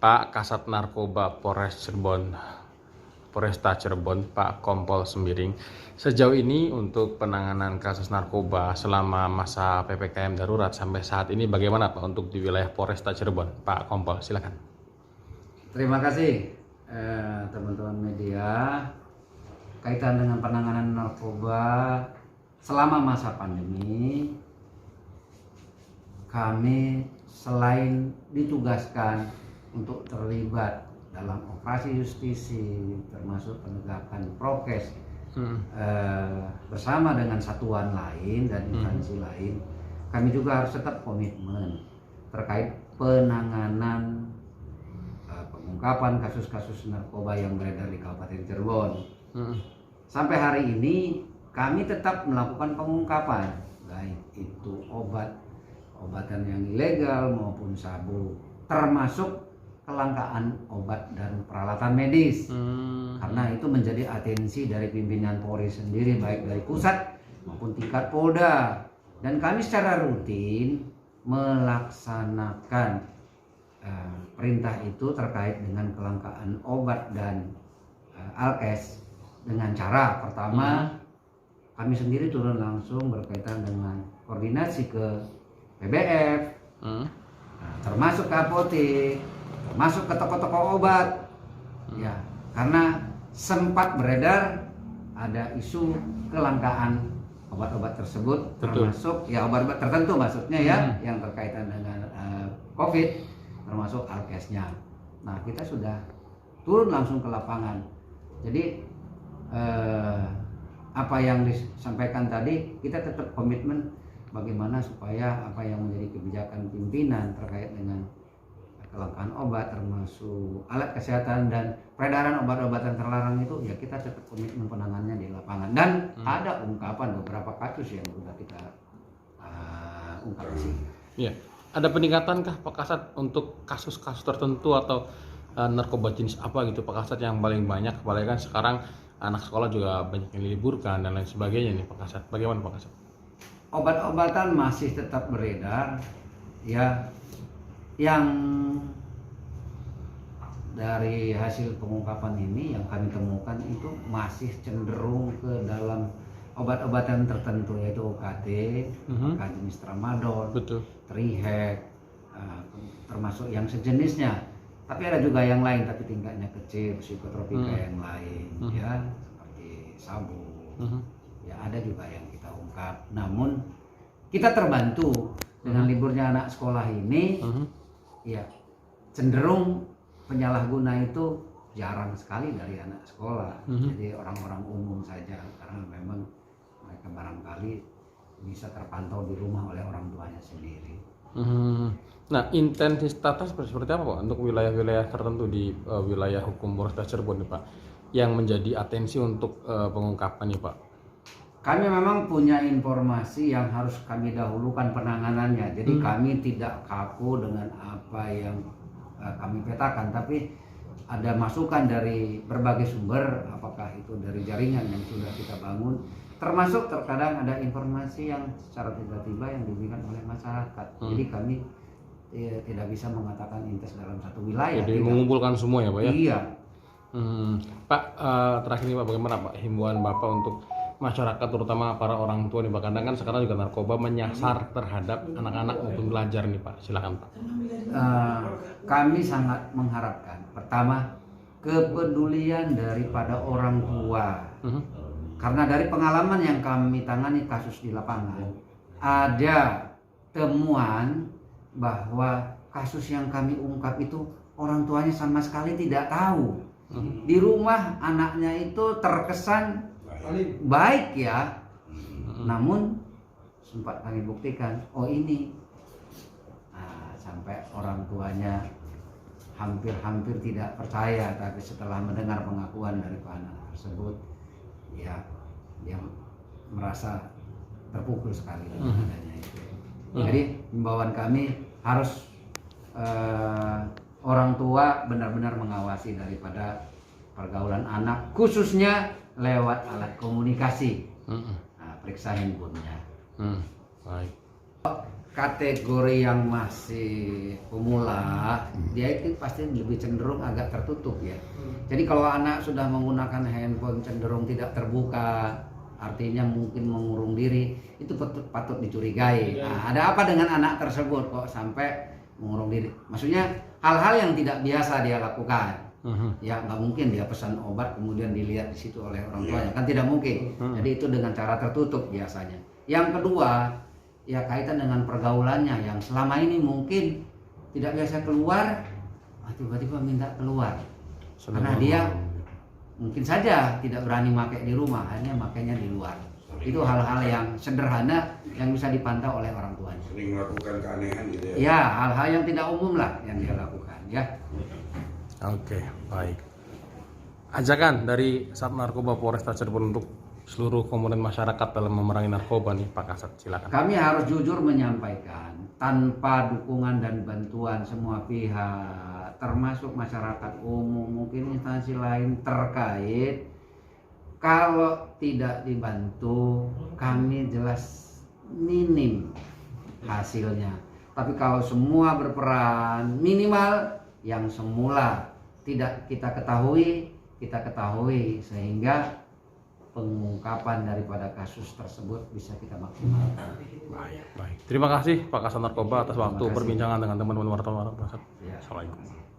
Pak Kasat Narkoba Polresta Cirebon, Pak Kompol Sembiring. Sejauh ini untuk penanganan kasus narkoba selama masa PPKM darurat sampai saat ini bagaimana Pak untuk di wilayah Polresta Cirebon? Pak Kompol, silakan. Terima kasih teman-teman media. Kaitan dengan penanganan narkoba selama masa pandemi, kami selain ditugaskan untuk terlibat dalam operasi justisi termasuk penegakan prokes bersama dengan satuan lain dan instansi lain, kami juga harus tetap komitmen terkait penanganan pengungkapan kasus-kasus narkoba yang beredar di Kabupaten Cirebon. Sampai hari ini kami tetap melakukan pengungkapan, baik itu obatan yang ilegal maupun sabu, termasuk kelangkaan obat dan peralatan medis. Karena itu menjadi atensi dari pimpinan Polri sendiri, baik dari pusat maupun tingkat Polda. Dan kami secara rutin melaksanakan perintah itu terkait dengan kelangkaan obat dan alkes dengan cara pertama kami sendiri turun langsung berkaitan dengan koordinasi ke PBF, termasuk ke apotek, termasuk ke toko-toko obat, ya, karena sempat beredar ada isu kelangkaan obat-obat tersebut. Betul. Termasuk ya obat-obat tertentu maksudnya ya, yang berkaitan dengan COVID, termasuk alkesnya. Nah, kita sudah turun langsung ke lapangan. Jadi apa yang disampaikan tadi, kita tetap komitmen bagaimana supaya apa yang menjadi kebijakan pimpinan terkait dengan kelangkaan obat termasuk alat kesehatan dan peredaran obat-obatan terlarang itu, ya kita tetap komitmen penanganannya di lapangan. Dan ada ungkapan beberapa kasus yang sudah kita ungkap di sini. Ya, ada peningkatankah Pak Kasat untuk kasus-kasus tertentu atau narkoba jenis apa gitu Pak Kasat yang paling banyak? Apalagi kan sekarang anak sekolah juga banyak yang diliburkan dan lain sebagainya nih Pak Kasat. Bagaimana Pak Kasat? Obat-obatan masih tetap beredar, ya, yang dari hasil pengungkapan ini yang kami temukan itu masih cenderung ke dalam obat-obatan tertentu, yaitu OKT, jenis tramadol, trihek, termasuk yang sejenisnya. Tapi ada juga yang lain tapi tingkatnya kecil, psikotropika yang lain, ya, seperti sabu. Ya, ada juga yang kita ungkap. Namun kita terbantu dengan liburnya anak sekolah ini, ya, cenderung penyalahguna itu jarang sekali dari anak sekolah. Jadi orang-orang umum saja, karena memang mereka barangkali bisa terpantau di rumah oleh orang tuanya sendiri. Nah, intensitas seperti apa Pak untuk wilayah-wilayah tertentu di wilayah hukum Polresta Cirebon nih Pak, yang menjadi atensi untuk pengungkapan nih Pak? Kami memang punya informasi yang harus kami dahulukan penanganannya. Jadi kami tidak kaku dengan apa yang kami petakan, tapi ada masukan dari berbagai sumber, apakah itu dari jaringan yang sudah kita bangun, termasuk terkadang ada informasi yang secara tiba-tiba yang diberikan oleh masyarakat. Jadi kami tidak bisa mengatakan intes dalam satu wilayah. Jadi mengumpulkan semua ya Pak ya? Iya. Pak, terakhir nih Pak, bagaimana Pak himbauan Bapak untuk masyarakat terutama para orang tua nih Pak? Kadang kan sekarang juga narkoba menyasar terhadap anak-anak maupun pelajar nih Pak. Silakan Pak. Kami sangat mengharapkan pertama kepedulian daripada orang tua. Karena dari pengalaman yang kami tangani kasus di lapangan, ada temuan bahwa kasus yang kami ungkap itu orang tuanya sama sekali tidak tahu. Di rumah anaknya itu terkesan baik ya, namun sempat kami buktikan, oh ini, sampai orang tuanya hampir tidak percaya. Tapi setelah mendengar pengakuan dari anak tersebut, ya dia merasa terpukul sekali dengan adanya itu. Jadi himbauan kami harus orang tua benar-benar mengawasi daripada pergaulan anak, khususnya lewat alat komunikasi. Periksa handphonenya. Baik. kategori yang masih pemula, dia itu pasti lebih cenderung agak tertutup ya. Jadi kalau anak sudah menggunakan handphone cenderung tidak terbuka, artinya mungkin mengurung diri, itu patut dicurigai. Nah, ada apa dengan anak tersebut kok sampai mengurung diri? Maksudnya hal-hal yang tidak biasa dia lakukan. Ya nggak mungkin dia pesan obat kemudian dilihat di situ oleh orang tuanya, kan tidak mungkin. Jadi itu dengan cara tertutup biasanya. Yang kedua, ya kaitan dengan pergaulannya yang selama ini mungkin tidak biasa keluar, tiba-tiba minta keluar. Karena dia mungkin saja tidak berani pakai di rumah, hanya makainya di luar. Itu hal-hal yang sederhana yang bisa dipantau oleh orang tuanya. Sering melakukan keanehan gitu ya. Ya, hal-hal yang tidak umum lah yang dia lakukan ya. Oke, baik. Ajakan dari Sat Narkoba Polresta Cirebon untuk seluruh komponen masyarakat dalam memerangi narkoba nih Pak Kasat, silakan. Kami harus jujur menyampaikan, tanpa dukungan dan bantuan semua pihak, termasuk masyarakat umum, mungkin instansi lain terkait, kalau tidak dibantu, kami jelas minim hasilnya. Tapi kalau semua berperan, minimal yang semula tidak kita ketahui sehingga pengungkapan daripada kasus tersebut bisa kita maksimalkan. Baik. Terima kasih Pak Kasat Narkoba atas waktu perbincangan dengan teman-teman wartawan. Ya. Assalamualaikum.